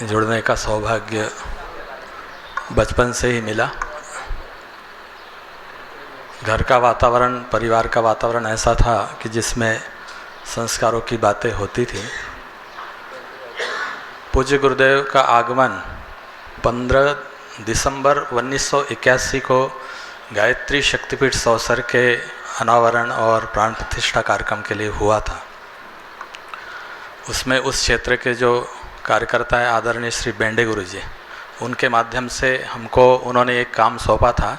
जुड़ने का सौभाग्य बचपन से ही मिला। घर का वातावरण, परिवार का वातावरण ऐसा था कि जिसमें संस्कारों की बातें होती थी। पूज्य गुरुदेव का आगमन 15 दिसंबर 1981 को गायत्री शक्तिपीठ सौसर के अनावरण और प्राण प्रतिष्ठा कार्यक्रम के लिए हुआ था। उसमें उस क्षेत्र के जो कार्यकर्ता है आदरणीय श्री बेंडे गुरु जी, उनके माध्यम से हमको उन्होंने एक काम सौंपा था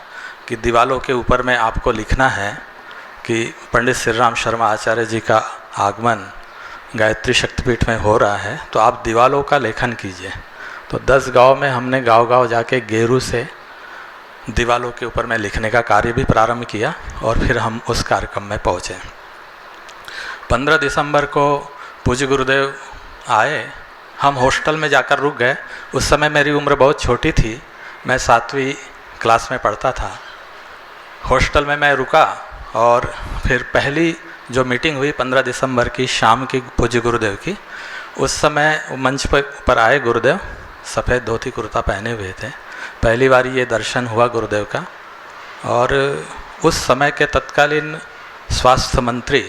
कि दीवालों के ऊपर में आपको लिखना है कि पंडित श्री राम शर्मा आचार्य जी का आगमन गायत्री शक्तिपीठ में हो रहा है, तो आप दीवालों का लेखन कीजिए। तो 10 गांव में हमने गांव-गांव जाके गेरू से दीवालों के ऊपर में लिखने का कार्य भी प्रारंभ किया और फिर हम उस कार्यक्रम में पहुँचे। 15 दिसंबर को पूज्य गुरुदेव आए, हम हॉस्टल में जाकर रुक गए। उस समय मेरी उम्र बहुत छोटी थी, मैं 7वीं क्लास में पढ़ता था। हॉस्टल में मैं रुका और फिर पहली जो मीटिंग हुई 15 दिसंबर की शाम की पूज्य गुरुदेव की, उस समय मंच पर आए गुरुदेव, सफ़ेद धोती कुर्ता पहने हुए थे। पहली बार ये दर्शन हुआ गुरुदेव का। और उस समय के तत्कालीन स्वास्थ्य मंत्री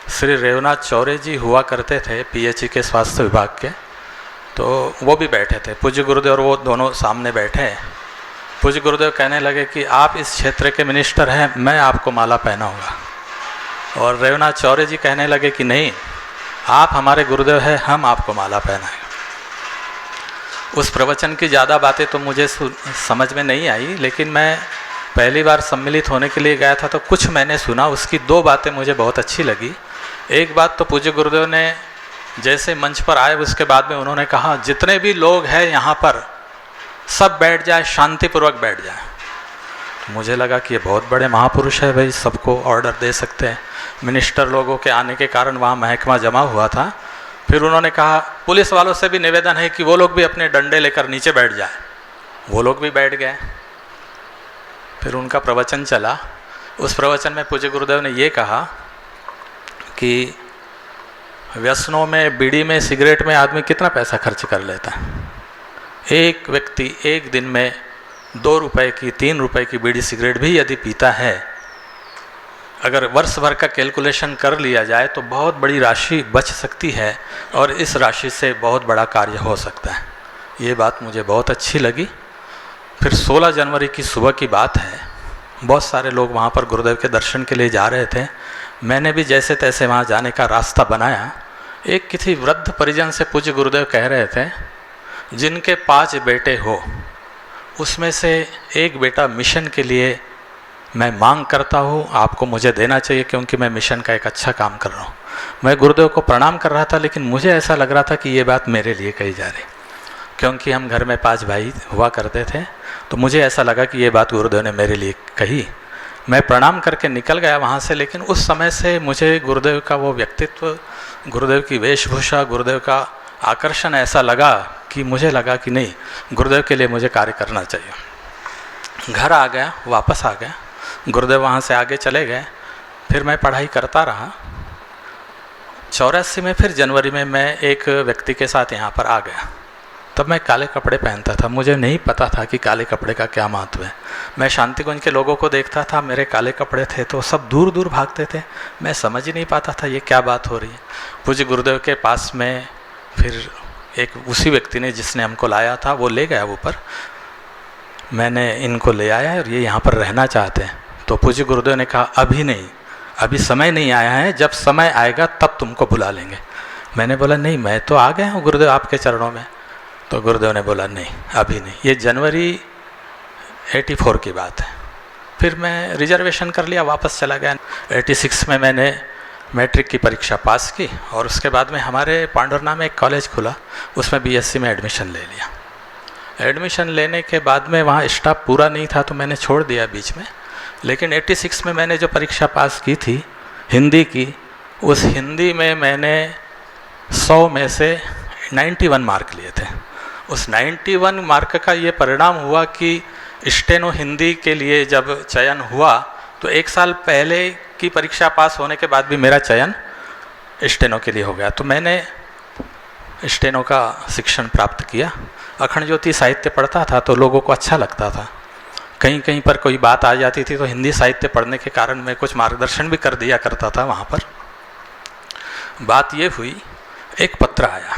श्री रेवनाथ चौरे जी हुआ करते थे, पीएचई के स्वास्थ्य विभाग के, तो वो भी बैठे थे। पूज्य गुरुदेव और वो दोनों सामने बैठे। पूज्य गुरुदेव कहने लगे कि आप इस क्षेत्र के मिनिस्टर हैं, मैं आपको माला पहनाऊंगा। और रेवनाथ चौरे जी कहने लगे कि नहीं, आप हमारे गुरुदेव हैं, हम आपको माला पहनाएंगे। उस प्रवचन की ज़्यादा बातें तो मुझे समझ में नहीं आई, लेकिन मैं पहली बार सम्मिलित होने के लिए गया था तो कुछ मैंने सुना। उसकी 2 बातें मुझे बहुत अच्छी लगी। एक बात तो पूज्य गुरुदेव ने जैसे मंच पर आए उसके बाद में उन्होंने कहा, जितने भी लोग हैं यहाँ पर सब बैठ जाए, शांतिपूर्वक बैठ जाए। मुझे लगा कि ये बहुत बड़े महापुरुष है भाई, सबको ऑर्डर दे सकते हैं। मिनिस्टर लोगों के आने के कारण वहाँ महकमा जमा हुआ था। फिर उन्होंने कहा, पुलिस वालों से भी निवेदन है कि वो लोग भी अपने डंडे लेकर नीचे बैठ जाए। वो लोग भी बैठ गए। फिर उनका प्रवचन चला। उस प्रवचन में पूज्य गुरुदेव ने ये कहा कि व्यसनों में, बीड़ी में, सिगरेट में आदमी कितना पैसा खर्च कर लेता है। एक व्यक्ति एक दिन में 2 रुपए की, 3 रुपए की बीड़ी सिगरेट भी यदि पीता है, अगर वर्ष भर का कैलकुलेशन कर लिया जाए तो बहुत बड़ी राशि बच सकती है और इस राशि से बहुत बड़ा कार्य हो सकता है। ये बात मुझे बहुत अच्छी लगी। फिर 16 जनवरी की सुबह की बात है, बहुत सारे लोग वहाँ पर गुरुदेव के दर्शन के लिए जा रहे थे। मैंने भी जैसे तैसे वहाँ जाने का रास्ता बनाया। एक किसी वृद्ध परिजन से पूज्य गुरुदेव कह रहे थे, जिनके 5 बेटे हो उसमें से एक बेटा मिशन के लिए मैं मांग करता हूँ, आपको मुझे देना चाहिए क्योंकि मैं मिशन का एक अच्छा काम कर रहा हूँ। मैं गुरुदेव को प्रणाम कर रहा था, लेकिन मुझे ऐसा लग रहा था कि ये बात मेरे लिए कही जा रही, क्योंकि हम घर में 5 भाई हुआ करते थे। तो मुझे ऐसा लगा कि ये बात गुरुदेव ने मेरे लिए कही। मैं प्रणाम करके निकल गया वहाँ से, लेकिन उस समय से मुझे गुरुदेव का वो व्यक्तित्व, गुरुदेव की वेशभूषा, गुरुदेव का आकर्षण ऐसा लगा कि मुझे लगा कि नहीं, गुरुदेव के लिए मुझे कार्य करना चाहिए। घर आ गया, वापस आ गया। गुरुदेव वहाँ से आगे चले गए। फिर मैं पढ़ाई करता रहा। 84 में फिर जनवरी में मैं एक व्यक्ति के साथ यहाँ पर आ गया। तब मैं काले कपड़े पहनता था। मुझे नहीं पता था कि काले कपड़े का क्या महत्व है। मैं शांतिकुंज के लोगों को देखता था, मेरे काले कपड़े थे तो सब दूर दूर भागते थे। मैं समझ ही नहीं पाता था ये क्या बात हो रही है। पूज्य गुरुदेव के पास में फिर एक उसी व्यक्ति ने, जिसने हमको लाया था, वो ले गया ऊपर। मैंने इनको ले आया और ये यहाँ पर रहना चाहते हैं। तो पूज्य गुरुदेव ने कहा, अभी नहीं, अभी समय नहीं आया है, जब समय आएगा तब तुमको बुला लेंगे। मैंने बोला नहीं, मैं तो आ गया हूँ गुरुदेव आपके चरणों में। तो गुरुदेव ने बोला नहीं, अभी नहीं। ये जनवरी 84 की बात है। फिर मैं रिजर्वेशन कर लिया, वापस चला गया। 86 में मैंने मैट्रिक की परीक्षा पास की और उसके बाद में हमारे पांडुरना में एक कॉलेज खुला, उसमें बीएससी में एडमिशन ले लिया। एडमिशन लेने के बाद में वहाँ स्टाफ पूरा नहीं था तो मैंने छोड़ दिया बीच में। लेकिन 86 में मैंने जो परीक्षा पास की थी हिंदी की, उस हिंदी में मैंने 100 में से 91 मार्क लिए थे। उस 91 मार्क का ये परिणाम हुआ कि स्टेनो हिंदी के लिए जब चयन हुआ तो 1 साल पहले की परीक्षा पास होने के बाद भी मेरा चयन स्टेनो के लिए हो गया। तो मैंने स्टेनो का शिक्षण प्राप्त किया। अखंड ज्योति साहित्य पढ़ता था तो लोगों को अच्छा लगता था। कहीं कहीं पर कोई बात आ जाती थी तो हिंदी साहित्य पढ़ने के कारण मैं कुछ मार्गदर्शन भी कर दिया करता था वहाँ पर। बात ये हुई, एक पत्र आया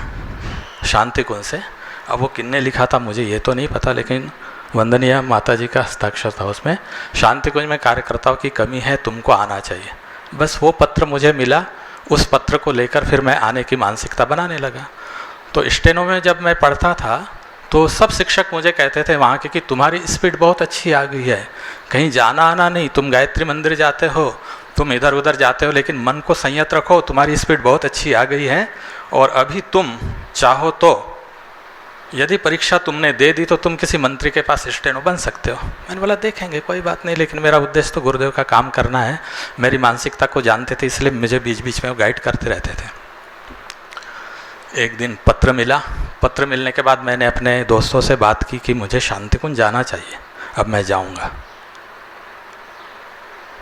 शांति कुंज से। अब वो किसने लिखा था मुझे ये तो नहीं पता, लेकिन वंदनीय माता जी का हस्ताक्षर था उसमें। शांति कुंज में कार्यकर्ताओं की कमी है, तुमको आना चाहिए। बस वो पत्र मुझे मिला, उस पत्र को लेकर फिर मैं आने की मानसिकता बनाने लगा। तो स्टेनो में जब मैं पढ़ता था तो सब शिक्षक मुझे कहते थे वहाँ के कि तुम्हारी स्पीड बहुत अच्छी आ गई है, कहीं जाना आना नहीं, तुम गायत्री मंदिर जाते हो, तुम इधर उधर जाते हो, लेकिन मन को संयत रखो, तुम्हारी स्पीड बहुत अच्छी आ गई है और अभी तुम चाहो तो यदि परीक्षा तुमने दे दी तो तुम किसी मंत्री के पास स्टेनो बन सकते हो। मैंने बोला देखेंगे, कोई बात नहीं, लेकिन मेरा उद्देश्य तो गुरुदेव का काम करना है। मेरी मानसिकता को जानते थे, इसलिए मुझे बीच बीच में वो गाइड करते रहते थे। एक दिन पत्र मिला। पत्र मिलने के बाद मैंने अपने दोस्तों से बात की कि मुझे शांति कुंज जाना चाहिए, अब मैं जाऊंगा।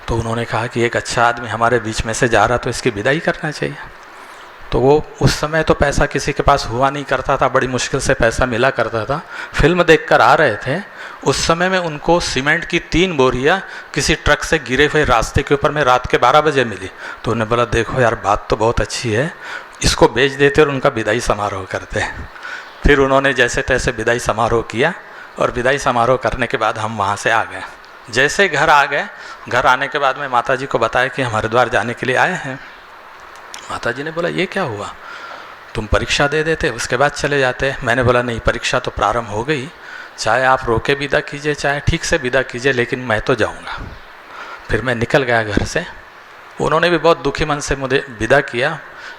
तो उन्होंने कहा कि एक अच्छा आदमी हमारे बीच में से जा रहा तो इसकी विदाई करना चाहिए। तो वो उस समय तो पैसा किसी के पास हुआ नहीं करता था, बड़ी मुश्किल से पैसा मिला करता था। फिल्म देखकर आ रहे थे, उस समय में उनको सीमेंट की 3 बोरियां किसी ट्रक से गिरे हुए रास्ते के ऊपर में रात के 12 बजे मिली। तो उन्होंने बोला देखो यार, बात तो बहुत अच्छी है, इसको बेच देते और उनका विदाई समारोह करते। फिर उन्होंने जैसे तैसे विदाई समारोह किया और विदाई समारोह करने के बाद हम वहाँ से आ गए। जैसे घर आ गए, घर आने के बाद में माता जी को बताया कि हम हरिद्वार जाने के लिए आए हैं। माता जी ने बोला ये क्या हुआ, तुम परीक्षा दे देते उसके बाद चले जाते। मैंने बोला नहीं, परीक्षा तो प्रारंभ हो गई, चाहे आप रोके विदा कीजिए चाहे ठीक से विदा कीजिए, लेकिन मैं तो जाऊंगा। फिर मैं निकल गया घर से। उन्होंने भी बहुत दुखी मन से मुझे विदा किया।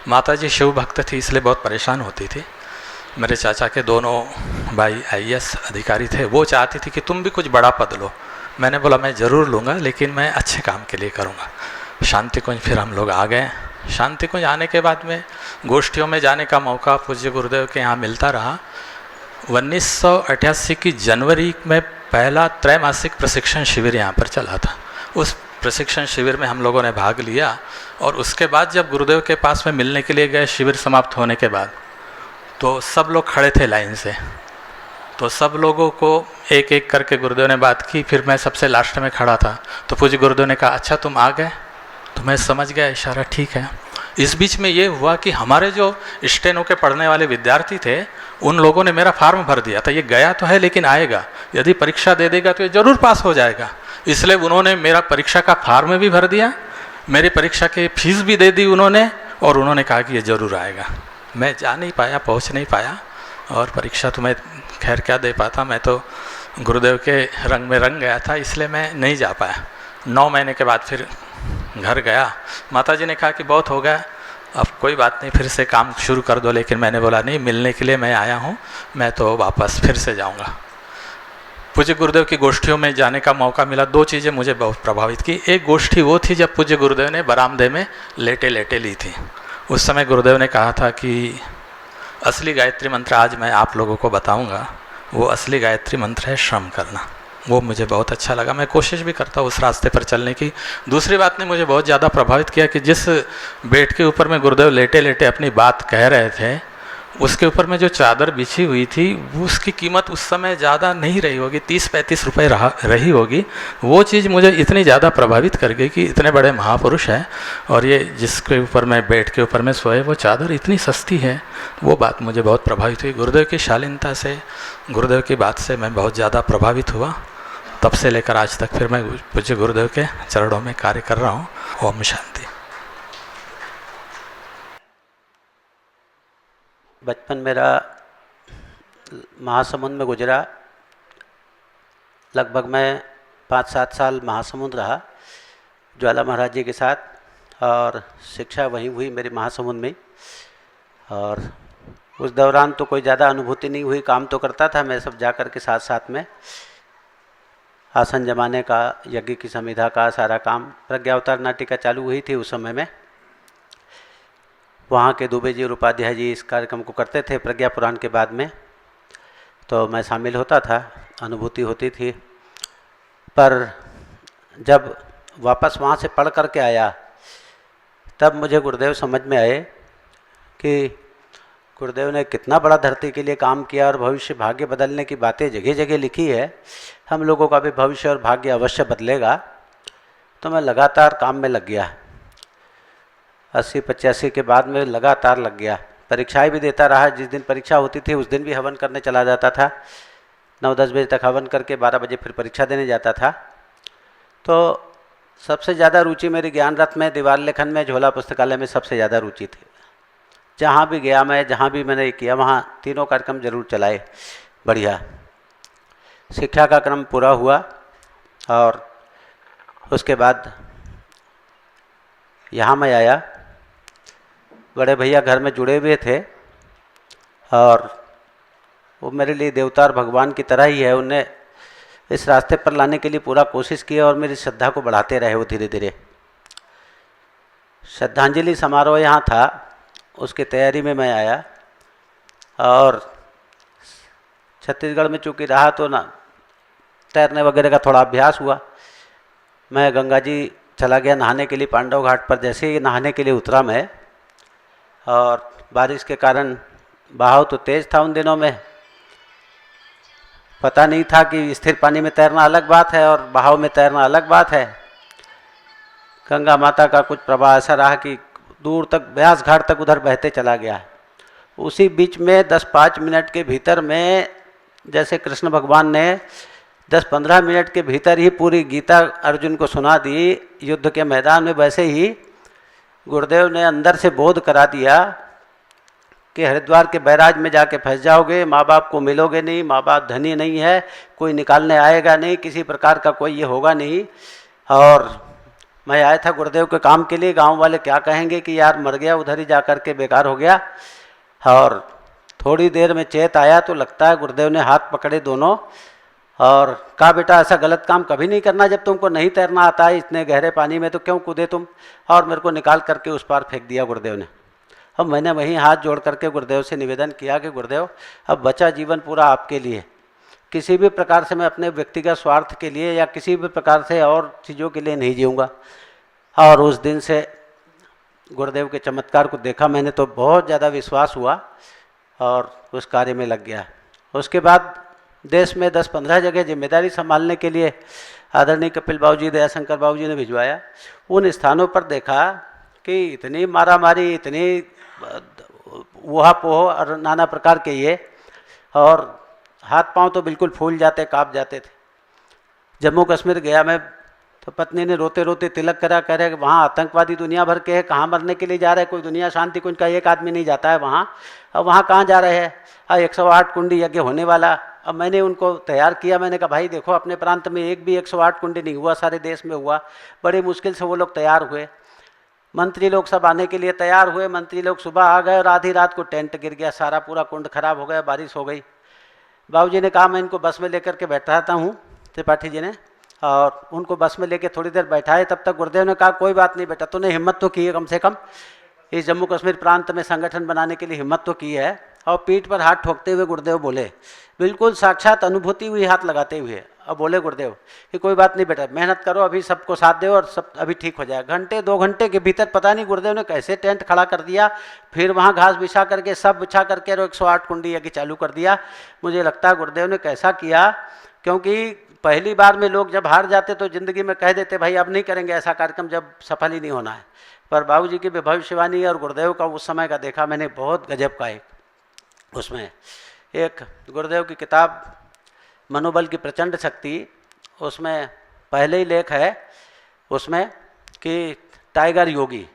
माता जी शिव भक्त थी, इसलिए बहुत परेशान होती थी। मेरे चाचा के दोनों भाई IAS अधिकारी थे, वो चाहती थी कि तुम भी कुछ बड़ा पद लो। मैंने बोला मैं ज़रूर लूँगा, लेकिन मैं अच्छे काम के लिए करूँगा। शांति कुंज फिर हम लोग आ गए। शांति कुंज आने के बाद में गोष्ठियों में जाने का मौका पूज्य गुरुदेव के यहाँ मिलता रहा। 1988 की जनवरी में पहला त्रैमासिक प्रशिक्षण शिविर यहाँ पर चला था। उस प्रशिक्षण शिविर में हम लोगों ने भाग लिया और उसके बाद जब गुरुदेव के पास में मिलने के लिए गए शिविर समाप्त होने के बाद, तो सब लोग खड़े थे लाइन से। तो सब लोगों को एक एक करके गुरुदेव ने बात की। फिर मैं सबसे लास्ट में खड़ा था। तो पूज्य गुरुदेव ने कहा अच्छा तुम आ गए। तो मैं समझ गया इशारा ठीक है। इस बीच में ये हुआ कि हमारे जो स्टेनो के पढ़ने वाले विद्यार्थी थे, उन लोगों ने मेरा फॉर्म भर दिया था। ये गया तो है लेकिन आएगा, यदि परीक्षा दे देगा तो ये ज़रूर पास हो जाएगा। इसलिए उन्होंने मेरा परीक्षा का फॉर्म भी भर दिया, मेरी परीक्षा की फीस भी दे दी उन्होंने, और उन्होंने कहा कि ये ज़रूर आएगा। मैं जा नहीं पाया, पहुंच नहीं पाया, और परीक्षा तो मैं खैर क्या दे पाता, मैं तो गुरुदेव के रंग में रंग गया था, इसलिए मैं नहीं जा पाया। 9 महीने के बाद फिर घर गया। माता जी ने कहा कि बहुत हो गया, अब कोई बात नहीं, फिर से काम शुरू कर दो। लेकिन मैंने बोला नहीं, मिलने के लिए मैं आया हूँ, मैं तो वापस फिर से जाऊँगा। पूज्य गुरुदेव की गोष्ठियों में जाने का मौका मिला। 2 चीज़ें मुझे बहुत प्रभावित की। एक गोष्ठी वो थी जब पूज्य गुरुदेव ने बरामदे में लेटे लेटे ली थी। उस समय गुरुदेव ने कहा था कि असली गायत्री मंत्र आज मैं आप लोगों को बताऊंगा। वो असली गायत्री मंत्र है श्रम करना। वो मुझे बहुत अच्छा लगा, मैं कोशिश भी करता हूँ उस रास्ते पर चलने की। दूसरी बात ने मुझे बहुत ज़्यादा प्रभावित किया कि जिस बेड के ऊपर में गुरुदेव लेटे लेटे अपनी बात कह रहे थे, उसके ऊपर में जो चादर बिछी हुई थी, वो उसकी कीमत उस समय ज़्यादा नहीं रही होगी, 30-35 रुपये रही होगी। वो चीज़ मुझे इतनी ज़्यादा प्रभावित कर गई कि इतने बड़े महापुरुष हैं और ये जिसके ऊपर मैं बेड के ऊपर में सोए, वो चादर इतनी सस्ती है। वो बात मुझे बहुत प्रभावित हुई। गुरुदेव की शालीनता से, गुरुदेव की बात से मैं बहुत ज़्यादा प्रभावित हुआ। तब से लेकर आज तक फिर मैं पूज्य गुरुदेव के चरणों में कार्य कर रहा हूँ। ओम शांति। बचपन मेरा महासमुंद में गुजरा। लगभग मैं 5-7 साल महासमुंद रहा ज्वाला महाराज जी के साथ, और शिक्षा वहीं हुई मेरी महासमुंद में। और उस दौरान तो कोई ज़्यादा अनुभूति नहीं हुई, काम तो करता था मैं सब जा कर के साथ साथ में। आसन जमाने का, यज्ञ की संविधा का सारा काम, प्रज्ञावतार नाटिका चालू हुई थी उस समय में। वहाँ के दुबे जी और उपाध्याय जी इस कार्यक्रम को करते थे प्रज्ञा पुराण के बाद में, तो मैं शामिल होता था, अनुभूति होती थी। पर जब वापस वहाँ से पढ़ कर के आया तब मुझे गुरुदेव समझ में आए कि गुरुदेव ने कितना बड़ा धरती के लिए काम किया और भविष्य भाग्य बदलने की बातें जगह जगह लिखी है। हम लोगों का भी भविष्य और भाग्य अवश्य बदलेगा। तो मैं लगातार काम में लग गया। 80-85 के बाद में लगातार लग गया। परीक्षाएं भी देता रहा। जिस दिन परीक्षा होती थी उस दिन भी हवन करने चला जाता था। 9-10 बजे तक हवन करके 12 बजे फिर परीक्षा देने जाता था। तो सबसे ज़्यादा रुचि मेरी ज्ञान रथ में, दीवार लेखन में, झोला पुस्तकालय में सबसे ज़्यादा रुचि थी। जहाँ भी गया मैं, जहाँ भी मैंने किया, वहाँ तीनों कार्यक्रम जरूर चलाए। बढ़िया शिक्षा का क्रम पूरा हुआ और उसके बाद यहाँ मैं आया। बड़े भैया घर में जुड़े हुए थे और वो मेरे लिए देवता और भगवान की तरह ही है। उन्हें इस रास्ते पर लाने के लिए पूरा कोशिश की और मेरी श्रद्धा को बढ़ाते रहे वो धीरे धीरे। श्रद्धांजलि समारोह यहाँ था, उसकी तैयारी में मैं आया और छत्तीसगढ़ में चूँकि रहा तो ना तैरने वगैरह का थोड़ा अभ्यास हुआ। मैं गंगा जी चला गया नहाने के लिए पांडव घाट पर। जैसे ही नहाने के लिए उतरा मैं, और बारिश के कारण बहाव तो तेज़ था उन दिनों में, पता नहीं था कि स्थिर पानी में तैरना अलग बात है और बहाव में तैरना अलग बात है। गंगा माता का कुछ प्रभाव ऐसा रहा कि दूर तक ब्यास घाट तक उधर बहते चला गया। उसी बीच में 10-5 मिनट के भीतर में, जैसे कृष्ण भगवान ने 10-15 मिनट के भीतर ही पूरी गीता अर्जुन को सुना दी युद्ध के मैदान में, वैसे ही गुरुदेव ने अंदर से बोध करा दिया कि हरिद्वार के बैराज में जाके फंस जाओगे, माँ बाप को मिलोगे नहीं, माँ बाप धनी नहीं है, कोई निकालने आएगा नहीं, किसी प्रकार का कोई ये होगा नहीं। और मैं आया था गुरुदेव के काम के लिए। गांव वाले क्या कहेंगे कि यार मर गया, उधर ही जा कर के बेकार हो गया। और थोड़ी देर में चेत आया तो लगता है गुरुदेव ने हाथ पकड़े दोनों और कहा, बेटा ऐसा गलत काम कभी नहीं करना। जब तुमको नहीं तैरना आता है इतने गहरे पानी में तो क्यों कूदे तुम। और मेरे को निकाल करके उस पार फेंक दिया गुरुदेव ने। अब मैंने वहीं हाथ जोड़ करके गुरुदेव से निवेदन किया कि गुरुदेव अब बचा जीवन पूरा आपके लिए, किसी भी प्रकार से मैं अपने व्यक्तिगत स्वार्थ के लिए या किसी भी प्रकार से और चीज़ों के लिए नहीं जीऊँगा। और उस दिन से गुरुदेव के चमत्कार को देखा मैंने तो बहुत ज़्यादा विश्वास हुआ और उस कार्य में लग गया। उसके बाद देश में 10-15 जगह जिम्मेदारी संभालने के लिए आदरणीय कपिल बाबू जी, दयाशंकर बाबू जी ने भिजवाया। उन स्थानों पर देखा कि इतनी मारामारी, इतनी वोहा-पोह और नाना प्रकार के ये, और हाथ पांव तो बिल्कुल फूल जाते, काँप जाते थे। जम्मू कश्मीर गया मैं तो पत्नी ने रोते रोते तिलक करा, कह रहे वहाँ आतंकवादी दुनिया भर के हैं, कहाँ मरने के लिए जा रहे हैं, कोई दुनिया शांति कुंज का एक आदमी नहीं जाता है वहाँ। अब वहाँ कहाँ जा रहे हैं, 108 कुंडी यज्ञ होने वाला। अब मैंने उनको तैयार किया। मैंने कहा भाई देखो अपने प्रांत में एक भी 108 कुंडी नहीं हुआ, सारे देश में हुआ। बड़ी मुश्किल से वो लोग तैयार हुए। मंत्री लोग सब आने के लिए तैयार हुए। मंत्री लोग सुबह आ गए और आधी रात को टेंट गिर गया, सारा पूरा कुंड खराब हो गया, बारिश हो गई। बाबूजी ने कहा मैं इनको बस में लेकर के बैठाता हूँ, त्रिपाठी जी ने, और उनको बस में लेके थोड़ी देर बैठाए। तब तक गुरुदेव ने कहा कोई बात नहीं बेटा, तूने हिम्मत तो की है, कम से कम इस जम्मू कश्मीर प्रांत में संगठन बनाने के लिए हिम्मत तो की है। और पीठ पर हाथ ठोकते हुए गुरुदेव बोले, बिल्कुल साक्षात अनुभूति हुई हाथ लगाते हुए, अब बोले गुरुदेव कि कोई बात नहीं बेटा, मेहनत करो, अभी सबको साथ दो और सब अभी ठीक हो जाए। घंटे 2 घंटे के भीतर पता नहीं गुरुदेव ने कैसे टेंट खड़ा कर दिया। फिर वहाँ घास बिछा करके सब बिछा करके 108 कुंडी यज्ञ चालू कर दिया। मुझे लगता है गुरुदेव ने कैसा किया, क्योंकि पहली बार में लोग जब हार जाते तो ज़िंदगी में कह देते भाई अब नहीं करेंगे ऐसा कार्यक्रम जब सफल ही नहीं होना है। पर बाबूजी की भविष्यवाणी और गुरुदेव का उस समय का देखा मैंने, बहुत गजब का। उसमें एक गुरुदेव की किताब मनोबल की प्रचंड शक्ति, उसमें पहले ही लेख है उसमें कि टाइगर योगी,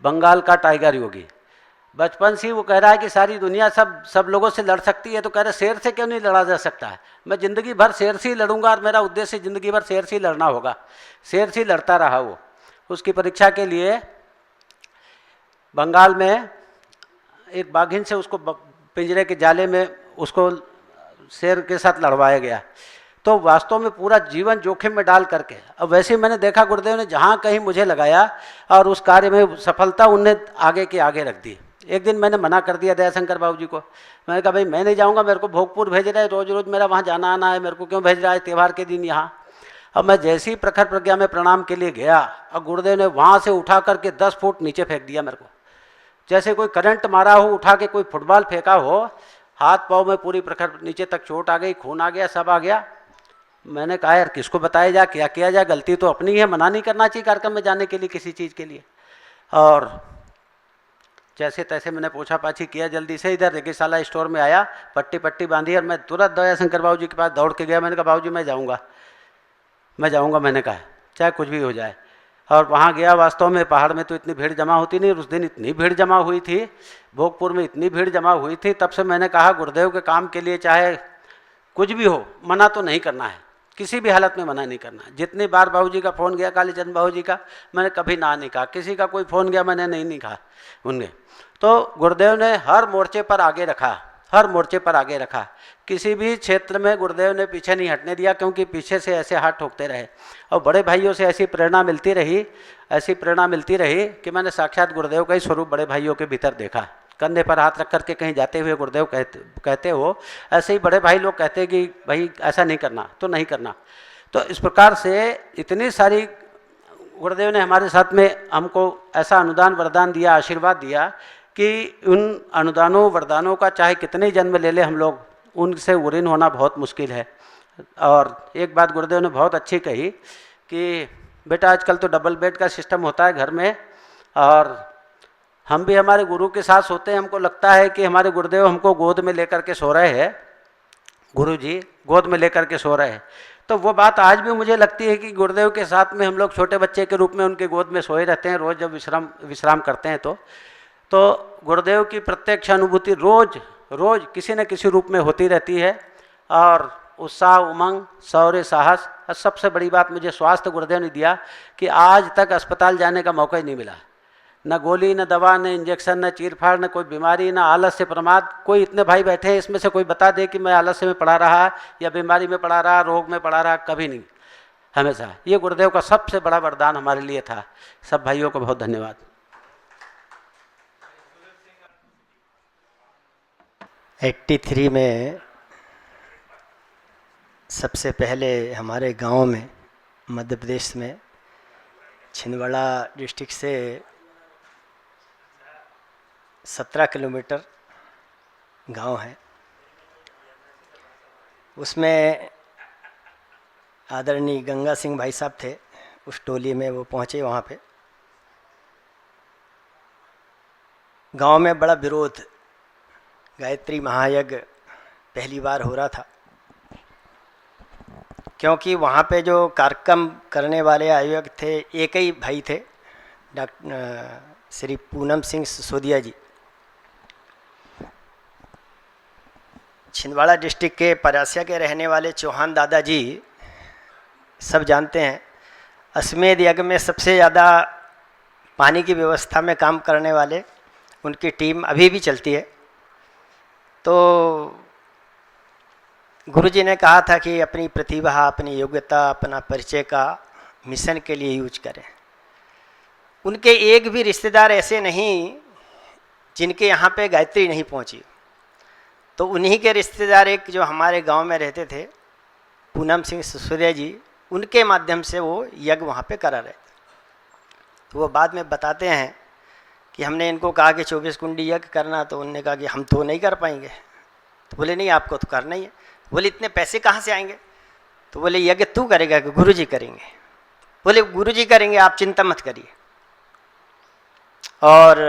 बंगाल का टाइगर योगी, बचपन से वो कह रहा है कि सारी दुनिया सब लोगों से लड़ सकती है, तो कह रहे शेर से क्यों नहीं लड़ा जा सकता है। मैं ज़िंदगी भर शेर से ही लड़ूंगा और मेरा उद्देश्य ज़िंदगी भर शेर से ही लड़ना होगा। शेर से ही लड़ता रहा वो। उसकी परीक्षा के लिए बंगाल में एक बाघिन से उसको पिंजरे के जाले में उसको शेर के साथ लड़वाया गया। तो वास्तव में पूरा जीवन जोखिम में डाल करके, अब वैसे ही मैंने देखा गुरुदेव ने जहाँ कहीं मुझे लगाया और उस कार्य में सफलता उन्हें आगे के आगे रख दी। एक दिन मैंने मना कर दिया दयाशंकर बाबू जी को। मैंने कहा भाई मैं नहीं जाऊँगा, मेरे को भोगपुर भेज रहा है, रोज़ रोज़ मेरा वहाँ जाना आना है, मेरे को क्यों भेज रहा है त्यौहार के दिन यहाँ। अब मैं जैसे ही प्रखर प्रज्ञा में प्रणाम के लिए गया और गुरुदेव ने वहाँ से उठा करके 10 फुट नीचे फेंक दिया मेरे को, जैसे कोई करंट मारा हो, उठा के कोई फुटबॉल फेंका हो। हाथ पाँव में पूरी प्रखर नीचे तक चोट आ गई, खून आ गया, सब आ गया। मैंने कहा यार किसको बताया जाए, क्या किया जाए, गलती तो अपनी है, मना नहीं करना चाहिए कार्यक्रम में जाने के लिए किसी चीज़ के लिए। और जैसे तैसे मैंने पूछा पाछी किया, जल्दी से इधर रेगिशाला स्टोर में आया, पट्टी पट्टी बांधी और मैं तुरंत दयाशंकर बाबू जी के पास दौड़ के गया। मैंने कहा बाबू जी मैं जाऊँगा, मैंने कहा चाहे कुछ भी हो जाए। और वहाँ गया, वास्तव में पहाड़ में तो इतनी भीड़ जमा होती नहीं, उस दिन इतनी भीड़ जमा हुई थी, भोगपुर में इतनी भीड़ जमा हुई थी। तब से मैंने कहा गुरुदेव के काम के लिए चाहे कुछ भी हो, मना तो नहीं करना है, किसी भी हालत में मना नहीं करना। जितनी बार बाबूजी का फ़ोन गया, कालीचंद बाबूजी का, मैंने कभी ना नहीं कहा। किसी का कोई फ़ोन गया मैंने नहीं कहा उनने। तो गुरुदेव ने हर मोर्चे पर आगे रखा, हर मोर्चे पर आगे रखा। किसी भी क्षेत्र में गुरुदेव ने पीछे नहीं हटने दिया, क्योंकि पीछे से ऐसे हाथ ठोकते रहे। और बड़े भाइयों से ऐसी प्रेरणा मिलती रही कि मैंने साक्षात गुरुदेव का ही स्वरूप बड़े भाइयों के भीतर देखा। कंधे पर हाथ रख करके कहीं जाते हुए गुरुदेव कहते हो, ऐसे ही बड़े भाई लोग कहते कि भाई ऐसा नहीं करना तो नहीं करना। तो इस प्रकार से इतनी सारी गुरुदेव ने हमारे साथ में हमको ऐसा अनुदान वरदान दिया, आशीर्वाद दिया कि उन अनुदानों वरदानों का चाहे कितने जन्म ले ले हम लोग, उनसे उऋण होना बहुत मुश्किल है। और एक बात गुरुदेव ने बहुत अच्छी कही कि बेटा आजकल तो डबल बेड का सिस्टम होता है घर में, और हम भी हमारे गुरु के साथ सोते हैं, हमको लगता है कि हमारे गुरुदेव हमको गोद में लेकर के सो रहे हैं, गुरु जी गोद में लेकर के सो रहे हैं। तो वो बात आज भी मुझे लगती है कि गुरुदेव के साथ में हम लोग छोटे बच्चे के रूप में उनके गोद में सोए रहते हैं रोज़ जब विश्राम करते हैं। तो गुरुदेव की प्रत्यक्ष अनुभूति रोज़ रोज़ किसी न किसी रूप में होती रहती है। और उत्साह, उमंग, शौर्य, साहस, और सबसे बड़ी बात मुझे स्वास्थ्य गुरुदेव ने दिया कि आज तक अस्पताल जाने का मौका ही नहीं मिला। न गोली, न दवा, न इंजेक्शन, न चीरफाड़, न कोई बीमारी, न आलस्य, प्रमाद। कोई इतने भाई बैठे हैं, इसमें से कोई बता दे कि मैं आलस्य में पड़ा रहा या बीमारी में पड़ा रहा, रोग में पड़ा रहा, कभी नहीं, हमेशा। ये गुरुदेव का सबसे बड़ा वरदान हमारे लिए था। सब भाइयों को बहुत धन्यवाद। 83 में सबसे पहले हमारे गांव में, मध्य प्रदेश में, छिंदवाड़ा डिस्ट्रिक्ट से 17 किलोमीटर गांव है, उसमें आदरणीय गंगा सिंह भाई साहब थे। उस टोली में वो पहुंचे। वहाँ पे गांव में बड़ा विरोध, गायत्री महायज्ञ पहली बार हो रहा था, क्योंकि वहाँ पे जो कार्यक्रम करने वाले आयोजक थे एक ही भाई थे, डॉक्टर श्री पूनम सिंह सिसोदिया जी। छिंदवाड़ा डिस्ट्रिक्ट के परासिया के रहने वाले चौहान दादाजी सब जानते हैं, अश्वमेध यज्ञ में सबसे ज़्यादा पानी की व्यवस्था में काम करने वाले, उनकी टीम अभी भी चलती है। तो गुरुजी ने कहा था कि अपनी प्रतिभा, अपनी योग्यता, अपना परिचय का मिशन के लिए यूज करें। उनके एक भी रिश्तेदार ऐसे नहीं जिनके यहाँ पे गायत्री नहीं पहुँची। तो उन्हीं के रिश्तेदार एक जो हमारे गांव में रहते थे, पूनम सिंह सिसोदिया जी, उनके माध्यम से वो यज्ञ वहाँ पे करा रहे थे। तो वो बाद में बताते हैं कि हमने इनको कहा कि 24 कुंडी यज्ञ करना, तो उन्होंने कहा कि हम तो नहीं कर पाएंगे। तो बोले नहीं, आपको तो करना ही है। बोले इतने पैसे कहाँ से आएंगे? तो बोले यज्ञ तू करेगा कि गुरुजी करेंगे? बोले गुरुजी करेंगे, आप चिंता मत करिए। और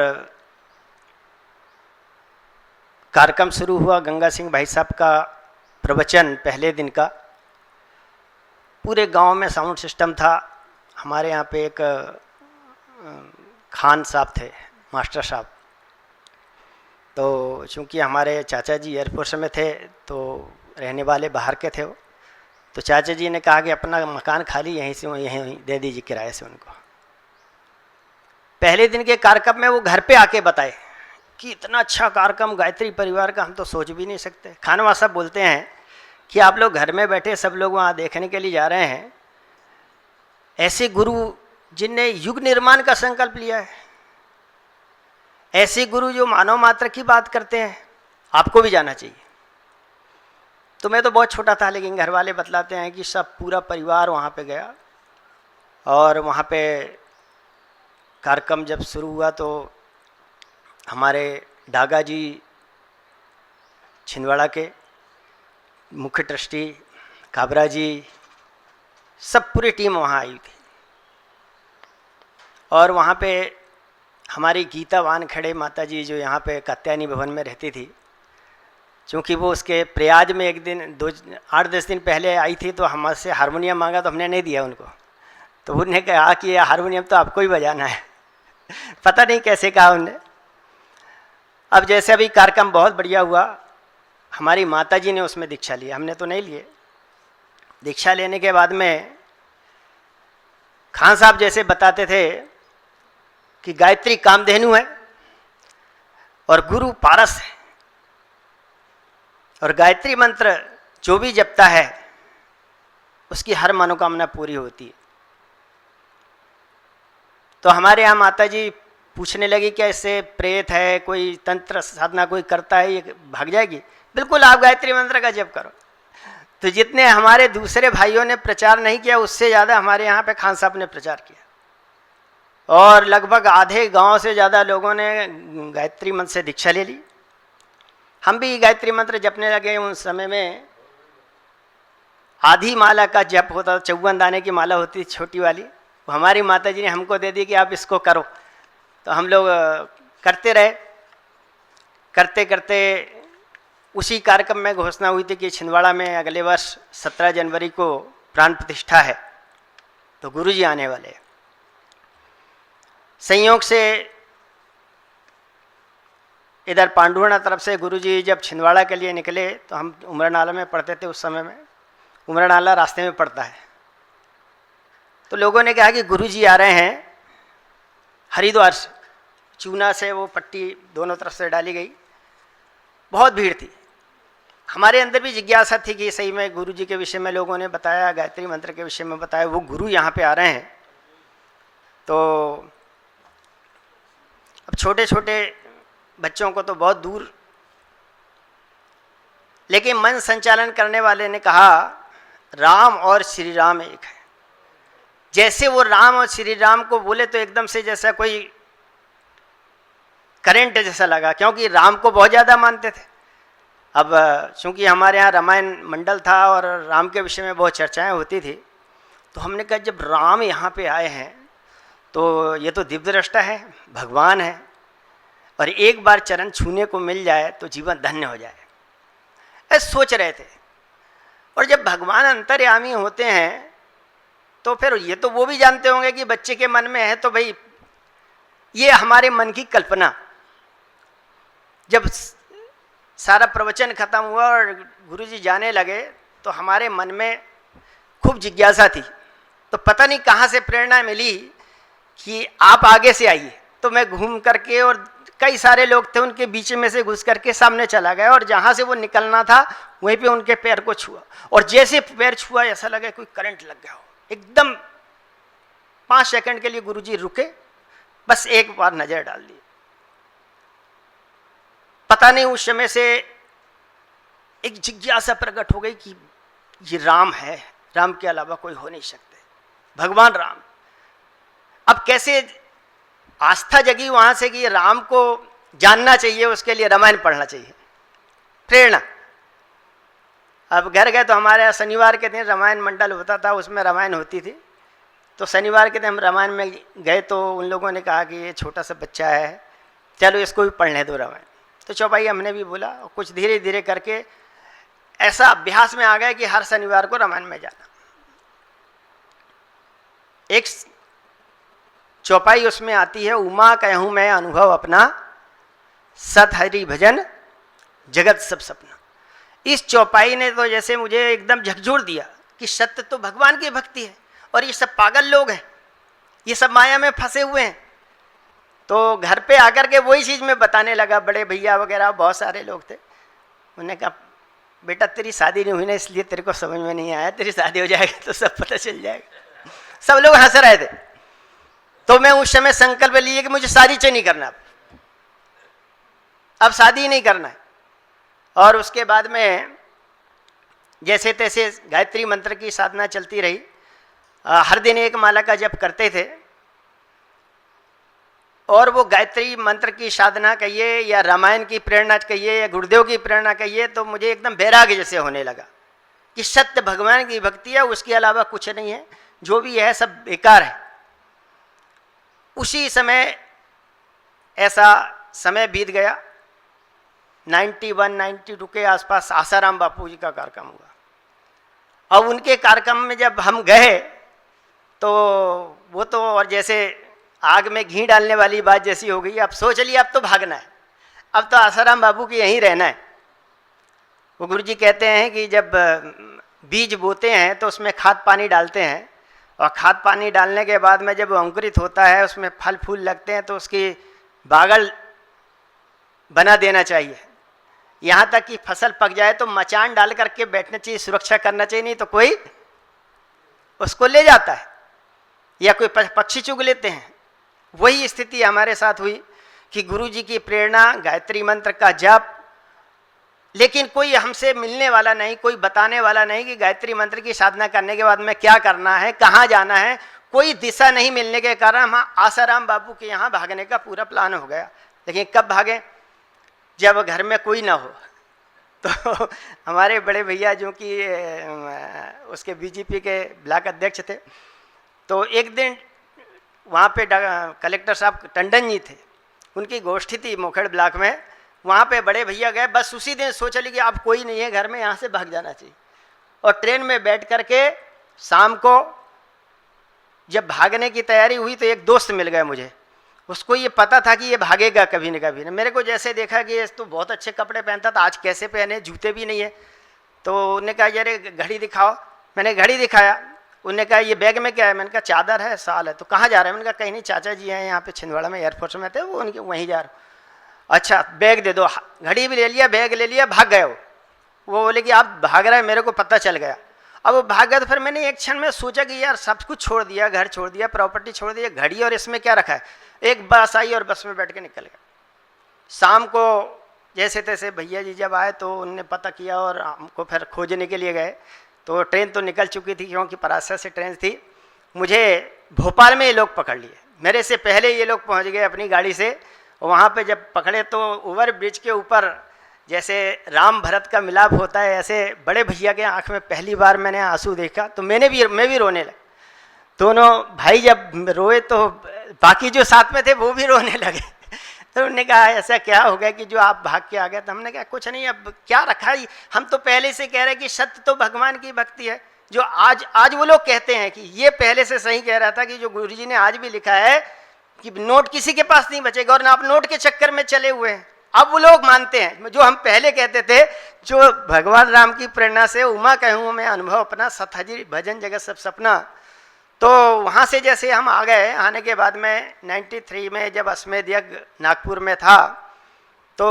कार्यक्रम शुरू हुआ। गंगा सिंह भाई साहब का प्रवचन पहले दिन का, पूरे गांव में साउंड सिस्टम था। हमारे यहाँ पे एक खान साहब थे, मास्टर साहब। तो चूँकि हमारे चाचा जी एयरफोर्स में थे, तो रहने वाले बाहर के थे वो, तो चाचा जी ने कहा कि अपना मकान खाली यहीं से यहीं दे दीजिए किराए से उनको। पहले दिन के कार्यक्रम में वो घर पे आके बताए कि इतना अच्छा कार्यक्रम गायत्री परिवार का हम तो सोच भी नहीं सकते। खानवा साहब बोलते हैं कि आप लोग घर में बैठे सब लोग वहाँ देखने के लिए जा रहे हैं, ऐसे गुरु जिनने युग निर्माण का संकल्प लिया है, ऐसे गुरु जो मानव मात्र की बात करते हैं, आपको भी जाना चाहिए। तो मैं तो बहुत छोटा था, लेकिन घर वाले बतलाते हैं कि सब पूरा परिवार वहाँ पे गया और वहाँ पे कार्यक्रम जब शुरू हुआ तो हमारे डागा जी छिंदवाड़ा के मुख्य ट्रस्टी, काबरा जी, सब पूरी टीम वहाँ आई थी। और वहाँ पे हमारी गीता वानखेड़े माता जी जो यहाँ पे कात्यायनी भवन में रहती थी, चूँकि वो उसके प्रयाग में एक दिन 8-10 दिन पहले आई थी, तो हमसे हारमोनियम मांगा तो हमने नहीं दिया उनको। तो उन्होंने कहा कि ये हारमोनियम तो आपको ही बजाना है। पता नहीं कैसे कहा उन्होंने। अब जैसे अभी कार्यक्रम बहुत बढ़िया हुआ, हमारी माता जी ने उसमें दीक्षा ली, हमने तो नहीं लिए। दीक्षा लेने के बाद में खान साहब जैसे बताते थे कि गायत्री कामधेनु है और गुरु पारस है, और गायत्री मंत्र जो भी जपता है उसकी हर मनोकामना पूरी होती है। तो हमारे यहाँ माता जी पूछने लगी क्या इससे प्रेत है, कोई तंत्र साधना कोई करता है, ये भाग जाएगी? बिल्कुल, आप गायत्री मंत्र का जप करो। तो जितने हमारे दूसरे भाइयों ने प्रचार नहीं किया, उससे ज़्यादा हमारे यहाँ पे खान साहब ने प्रचार किया, और लगभग आधे गांव से ज़्यादा लोगों ने गायत्री मंत्र से दीक्षा ले ली। हम भी गायत्री मंत्र जपने लगे। उस समय में आधी माला का जप होता, 54 दाने की माला होती छोटी वाली, वो हमारी माता जी ने हमको दे दी कि आप इसको करो। तो हम लोग करते रहे। करते करते उसी कार्यक्रम में घोषणा हुई थी कि छिंदवाड़ा में अगले वर्ष 17 जनवरी को प्राण प्रतिष्ठा है, तो गुरुजी आने वाले हैं। संयोग से इधर पांडुआना तरफ से गुरुजी जब छिंदवाड़ा के लिए निकले, तो हम उमरनाला में पढ़ते थे उस समय में, उमरनाला रास्ते में पड़ता है। तो लोगों ने कहा कि गुरुजी आ रहे हैं हरिद्वार से। चूना से वो पट्टी दोनों तरफ से डाली गई, बहुत भीड़ थी। हमारे अंदर भी जिज्ञासा थी कि सही में गुरुजी के विषय में लोगों ने बताया, गायत्री मंत्र के विषय में बताया, वो गुरु यहाँ पे आ रहे हैं। तो अब छोटे छोटे बच्चों को तो बहुत दूर, लेकिन मन संचालन करने वाले ने कहा राम और श्री राम एक है। जैसे वो राम और श्री राम को बोले तो एकदम से जैसा कोई करंट जैसा लगा, क्योंकि राम को बहुत ज़्यादा मानते थे। अब चूंकि हमारे यहाँ रामायण मंडल था और राम के विषय में बहुत चर्चाएं होती थी, तो हमने कहा जब राम यहाँ पे आए हैं तो ये तो दिव्य दृष्टा है, भगवान है, और एक बार चरण छूने को मिल जाए तो जीवन धन्य हो जाए, ऐसे सोच रहे थे। और जब भगवान अंतर्यामी होते हैं तो फिर ये तो वो भी जानते होंगे कि बच्चे के मन में है, तो भाई ये हमारे मन की कल्पना। जब सारा प्रवचन खत्म हुआ और गुरुजी जाने लगे तो हमारे मन में खूब जिज्ञासा थी। तो पता नहीं कहाँ से प्रेरणा मिली कि आप आगे से आइए। तो मैं घूम करके, और कई सारे लोग थे, उनके बीच में से घुस करके सामने चला गया, और जहाँ से वो निकलना था वहीं पे उनके पैर को छुआ, और जैसे पैर छुआ ऐसा लगा कोई करंट लग गया हो एकदम। 5 सेकंड के लिए गुरुजी रुके, बस एक बार नजर डाल दी। पता नहीं उस समय से एक जिज्ञासा प्रकट हो गई कि ये राम है, राम के अलावा कोई हो नहीं सकते, भगवान राम। अब कैसे आस्था जगी वहां से कि राम को जानना चाहिए, उसके लिए रामायण पढ़ना चाहिए, प्रेरणा। अब घर गए तो हमारे यहाँ शनिवार के दिन रामायण मंडल होता था, उसमें रामायण होती थी। तो शनिवार के दिन हम रामायण में गए तो उन लोगों ने कहा कि ये छोटा सा बच्चा है, चलो इसको भी पढ़ने दो रामायण। तो चौपाई हमने भी बोला, और कुछ धीरे धीरे करके ऐसा अभ्यास में आ गया कि हर शनिवार को रामायण में जाना। एक चौपाई उसमें आती है, उमा कहूँ मैं अनुभव अपना, सत हरि भजन जगत सब सपना। इस चौपाई ने तो जैसे मुझे एकदम झकझोर दिया कि सत्य तो भगवान की भक्ति है, और ये सब पागल लोग हैं, ये सब माया में फंसे हुए हैं। तो घर पे आकर के वही चीज़ में बताने लगा, बड़े भैया वगैरह बहुत सारे लोग थे। उन्होंने कहा बेटा तेरी शादी नहीं हुई ना, इसलिए तेरे को समझ में नहीं आया, तेरी शादी हो जाएगी तो सब पता चल जाएगा। सब लोग हंस रहे थे। तो मैं उस समय संकल्प लिए कि मुझे शादी नहीं करना, अब शादी नहीं करना है। और उसके बाद में जैसे तैसे गायत्री मंत्र की साधना चलती रही। हर दिन एक माला का जप करते थे। और वो गायत्री मंत्र की साधना कहिए या रामायण की प्रेरणा कहिए या गुरुदेव की प्रेरणा कहिए, तो मुझे एकदम वैराग्य जैसे होने लगा कि सत्य भगवान की भक्ति है, उसके अलावा कुछ नहीं है, जो भी है सब बेकार है। उसी समय ऐसा समय बीत गया। 91-92 के आसपास आसाराम बापू जी का कार्यक्रम हुआ। अब उनके कार्यक्रम में जब हम गए तो वो तो और जैसे आग में घी डालने वाली बात जैसी हो गई। अब सोच लिया अब तो भागना है, अब तो आसाराम बाबू की यहीं रहना है। वो गुरु जी कहते हैं कि जब बीज बोते हैं तो उसमें खाद पानी डालते हैं, और खाद पानी डालने के बाद में जब वो अंकुरित होता है, उसमें फल फूल लगते हैं, तो उसकी बागल बना देना चाहिए। यहाँ तक कि फसल पक जाए तो मचान डाल करके बैठना चाहिए, सुरक्षा करना चाहिए, नहीं तो कोई उसको ले जाता है या कोई पक्षी चुग लेते हैं। वही स्थिति हमारे साथ हुई कि गुरु जी की प्रेरणा, गायत्री मंत्र का जप, लेकिन कोई हमसे मिलने वाला नहीं, कोई बताने वाला नहीं कि गायत्री मंत्र की साधना करने के बाद में क्या करना है, कहाँ जाना है। कोई दिशा नहीं मिलने के कारण हम आसाराम बाबू के यहाँ भागने का पूरा प्लान हो गया। लेकिन कब भागे? जब घर में कोई ना हो। तो हमारे बड़े भैया जो कि उसके बीजेपी के ब्लॉक अध्यक्ष थे, तो एक दिन वहाँ पे कलेक्टर साहब टंडन जी थे, उनकी गोष्ठी थी मोखेड़ ब्लॉक में। वहाँ पे बड़े भैया गए, बस उसी दिन सोच ली कि अब कोई नहीं है घर में, यहाँ से भाग जाना चाहिए। और ट्रेन में बैठ करके शाम को जब भागने की तैयारी हुई तो एक दोस्त मिल गया मुझे। उसको ये पता था कि ये भागेगा कभी न कभी। मेरे को जैसे देखा कि ये तो बहुत अच्छे कपड़े पहनता था, आज कैसे पहने, जूते भी नहीं है। तो उन्होंने कहा यार घड़ी दिखाओ। मैंने घड़ी दिखाया। उन्होंने कहा ये बैग में क्या है? मैंने कहा चादर है, साल है। तो कहाँ जा रहे हैं? मैंने कहा कहीं नहीं, चाचा जी हैं यहाँ पे छिंदवाड़ा में एयरफोर्स में थे, वो उनके वहीं जा रहा हूँ। अच्छा बैग दे दो। घड़ी भी ले लिया, बैग ले लिया, भाग गए। वो बोले कि आप भाग रहे हैं, मेरे को पता चल गया। अब वो भाग गया तो फिर मैंने एक क्षण में सोचा कि यार सब कुछ छोड़ दिया, घर छोड़ दिया, प्रॉपर्टी छोड़ दिया, घड़ी और इसमें क्या रखा है। एक बस आई और बस में बैठ के निकल गया। शाम को जैसे तैसे भैया जी जब आए तो उनने पता किया और हमको फिर खोजने के लिए गए। तो ट्रेन तो निकल चुकी थी क्योंकि परासा से ट्रेन थी। मुझे भोपाल में ये लोग पकड़ लिए, मेरे से पहले ये लोग पहुंच गए अपनी गाड़ी से। वहाँ पे जब पकड़े तो ओवर ब्रिज के ऊपर जैसे राम भरत का मिलाप होता है, ऐसे बड़े भैया के आंख में पहली बार मैंने आंसू देखा। तो मैं भी रोने लगा। दोनों भाई जब रोए तो बाकी जो साथ में थे वो भी रोने लगे। तो उन्होंने कहा ऐसा क्या हो गया कि जो आप भाग के आ गए? तो हमने कहा कुछ नहीं, अब क्या रखा है, हम तो पहले से कह रहे कि सत्य तो भगवान की भक्ति है। जो आज वो लोग कहते हैं कि ये पहले से सही कह रहा था कि जो गुरुजी ने आज भी लिखा है कि नोट किसी के पास नहीं बचेगा, और ना आप नोट के चक्कर में चले हुए हैं। अब वो लोग मानते हैं जो हम पहले कहते थे, जो भगवान राम की प्रेरणा से उमा कहूँ मैं अनुभव अपना, सतहजी भजन जगत सब सपना। तो वहाँ से जैसे हम आ गए, आने के बाद में 93 में जब अश्वमेध यज्ञ नागपुर में था तो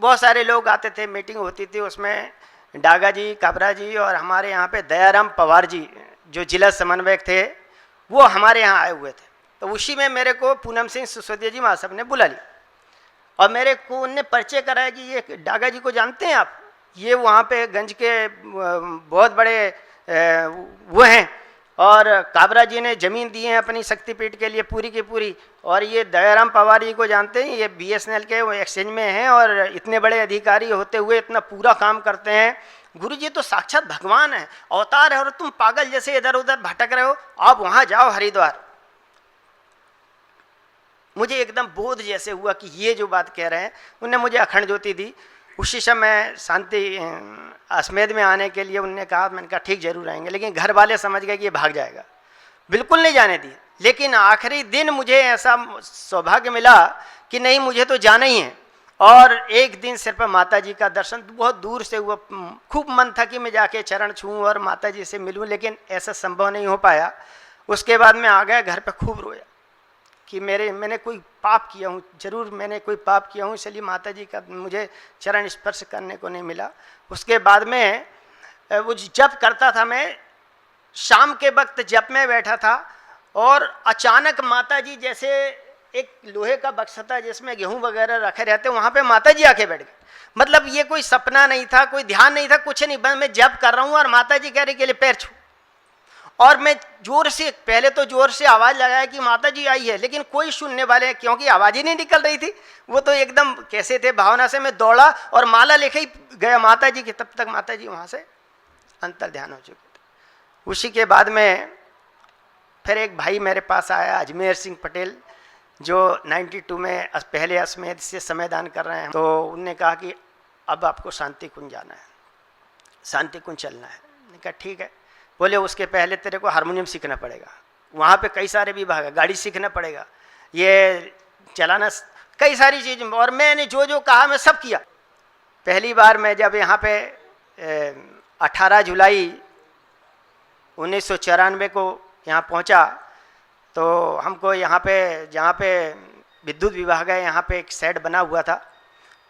बहुत सारे लोग आते थे, मीटिंग होती थी। उसमें डागा जी, काबरा जी और हमारे यहाँ पे दयाराम पवार जी जो जिला समन्वयक थे, वो हमारे यहाँ आए हुए थे। तो उसी में मेरे को पूनम सिंह सिसोदिया जी महासब ने बुला लिया और मेरे को उनने परिचय कराया कि ये डागा जी को जानते हैं आप, ये वहाँ पे गंज के बहुत बड़े वो हैं, और काबरा जी ने ज़मीन दी है अपनी शक्तिपीठ के लिए पूरी की पूरी। और ये दयाराम पवार जी को जानते हैं, ये BSNL के वो एक्सचेंज में हैं और इतने बड़े अधिकारी होते हुए इतना पूरा काम करते हैं। गुरु जी तो साक्षात भगवान है, अवतार है, और तुम पागल जैसे इधर उधर भटक रहे हो, आप वहाँ जाओ हरिद्वार। मुझे एकदम बोध जैसे हुआ कि ये जो बात कह रहे हैं। उनने मुझे अखंड ज्योति दी। उसी समय शांति अश्वमेध में आने के लिए उनने कहा, मैंने कहा ठीक जरूर आएंगे। लेकिन घर वाले समझ गए कि ये भाग जाएगा, बिल्कुल नहीं जाने दिए। लेकिन आखिरी दिन मुझे ऐसा सौभाग्य मिला कि नहीं, मुझे तो जाना ही है। और एक दिन सिर्फ माता जी का दर्शन बहुत दूर से हुआ। खूब मन था कि मैं जाके चरण छूऊं और माता जी से मिलूं, लेकिन ऐसा संभव नहीं हो पाया। उसके बाद मैं आ गया घर पे, खूब रोया कि मैंने कोई पाप किया हूँ, जरूर मैंने कोई पाप किया हूँ, इसलिए माता जी का मुझे चरण स्पर्श करने को नहीं मिला। उसके बाद में वो जप करता था, मैं शाम के वक्त जप में बैठा था और अचानक माता जी जैसे एक लोहे का बक्सा था जिसमें गेहूं वगैरह रखे रहते, वहां पे माता जी आके बैठ गए। मतलब ये कोई सपना नहीं था, कोई ध्यान नहीं था, कुछ नहीं, बस मैं जप कर रहा हूं और माता जी कह रही के लिए पैर छू। और मैं जोर से, पहले तो जोर से आवाज लगाया कि माता जी आई है, लेकिन कोई सुनने वाले, क्योंकि आवाज ही नहीं निकल रही थी, वो तो एकदम कैसे थे भावना से। मैं दौड़ा और माला लेके ही गया माता जी की, तब तक माता जी वहां से अंतर ध्यान हो चुके थे। उसी के बाद में फिर एक भाई मेरे पास आया, अजमेर सिंह पटेल, जो 92 में पहले अश्वमेध से समयदान कर रहे हैं। तो उनने कहा कि अब आपको शांति कुंज जाना है, शांति कुंज चलना है। मैंने कहा ठीक है। बोले उसके पहले तेरे को हारमोनियम सीखना पड़ेगा, वहाँ पे कई सारे विभाग है, गाड़ी सीखना पड़ेगा, ये चलाना, कई सारी चीज़। और मैंने जो जो कहा मैं सब किया। पहली बार मैं जब यहाँ पे 18 जुलाई 1994 को यहाँ पहुँचा, तो हमको यहाँ पे, जहाँ पे विद्युत विभाग है, यहाँ पे एक शेड बना हुआ था,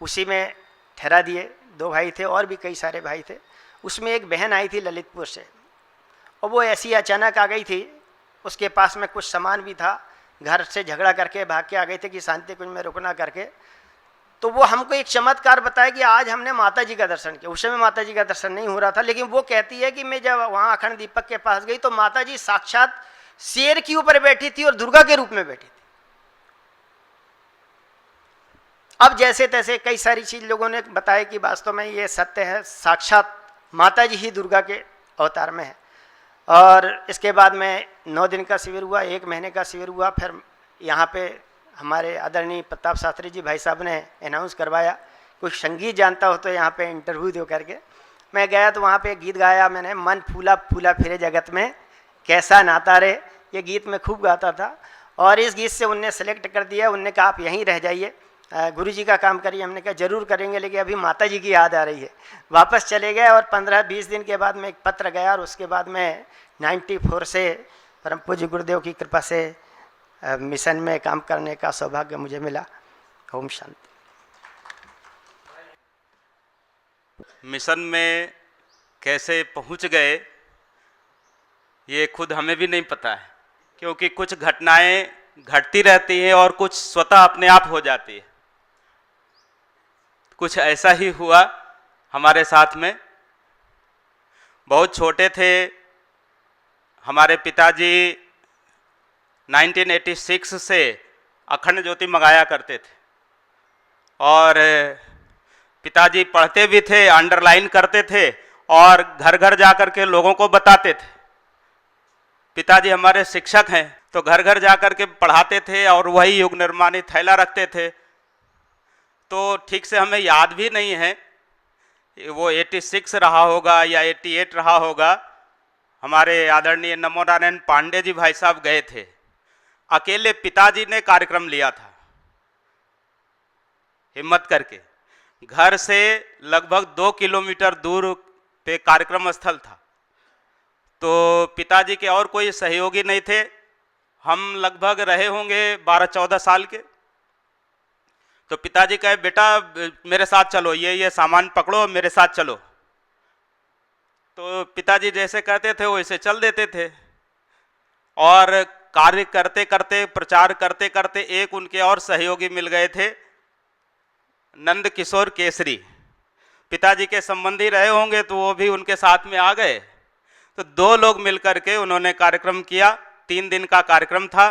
उसी में ठहरा दिए। 2 भाई थे और भी कई सारे भाई थे। उसमें एक बहन आई थी ललितपुर से, और वो ऐसी अचानक आ गई थी, उसके पास में कुछ सामान भी था, घर से झगड़ा करके भाग के आ गए थे कि शांति कुंज में रुकना करके। तो वो हमको एक चमत्कार बताया कि आज हमने माता जी का दर्शन किया। उस समय माता जी का दर्शन नहीं हो रहा था, लेकिन वो कहती है कि मैं जब वहाँ अखंड दीपक के पास गई तो माता जी साक्षात शेर के ऊपर बैठी थी और दुर्गा के रूप में बैठी थी। अब जैसे तैसे कई सारी चीज लोगों ने बताया कि वास्तव में ये सत्य है, साक्षात माता जी ही दुर्गा के अवतार में है। और इसके बाद में 9 दिन का शिविर हुआ, 1 महीने का शिविर हुआ। फिर यहाँ पे हमारे आदरणीय प्रताप शास्त्री जी भाई साहब ने अनाउंस करवाया, कुछ संगीत जानता हो तो यहाँ पे इंटरव्यू दो करके। मैं गया तो वहाँ पे गीत गाया मैंने, मन फूला फूला फिरे जगत में कैसा नाता रे, ये गीत मैं खूब गाता था। और इस गीत से उनने सेलेक्ट कर दिया, उनने कहा आप यहीं रह जाइए, गुरु जी का काम करिए। हमने कहा जरूर करेंगे, लेकिन अभी माता जी की याद आ रही है। वापस चले गए और 15-20 दिन के बाद में एक पत्र गया, और उसके बाद में 94 से परम पूज्य गुरुदेव की कृपा से मिशन में काम करने का सौभाग्य मुझे मिला। ओम शांति। मिशन में कैसे पहुंच गए ये खुद हमें भी नहीं पता है, क्योंकि कुछ घटनाएं घटती रहती हैं और कुछ स्वतः अपने आप हो जाती है। कुछ ऐसा ही हुआ हमारे साथ में। बहुत छोटे थे, हमारे पिताजी 1986 से अखंड ज्योति मंगाया करते थे, और पिताजी पढ़ते भी थे, अंडरलाइन करते थे और घर घर जा कर के लोगों को बताते थे। पिताजी हमारे शिक्षक हैं, तो घर घर जा कर के पढ़ाते थे और वही युग निर्माणी थैला रखते थे। तो ठीक से हमें याद भी नहीं है वो 86 रहा होगा या 88 रहा होगा। हमारे आदरणीय नमो नारायण पांडे जी भाई साहब गए थे, अकेले पिताजी ने कार्यक्रम लिया था, हिम्मत करके। घर से लगभग 2 किलोमीटर दूर पे कार्यक्रम स्थल था, तो पिताजी के और कोई सहयोगी नहीं थे। हम लगभग रहे होंगे 12-14 साल के। तो पिताजी कहे बेटा मेरे साथ चलो, ये सामान पकड़ो, मेरे साथ चलो। तो पिताजी जैसे कहते थे वैसे चल देते थे, और कार्य करते करते, प्रचार करते करते एक उनके और सहयोगी मिल गए थे, नंद किशोर केसरी। पिताजी के संबंधी रहे होंगे तो वो भी उनके साथ में आ गए। तो 2 लोग मिलकर के उन्होंने कार्यक्रम किया। 3 दिन का कार्यक्रम था,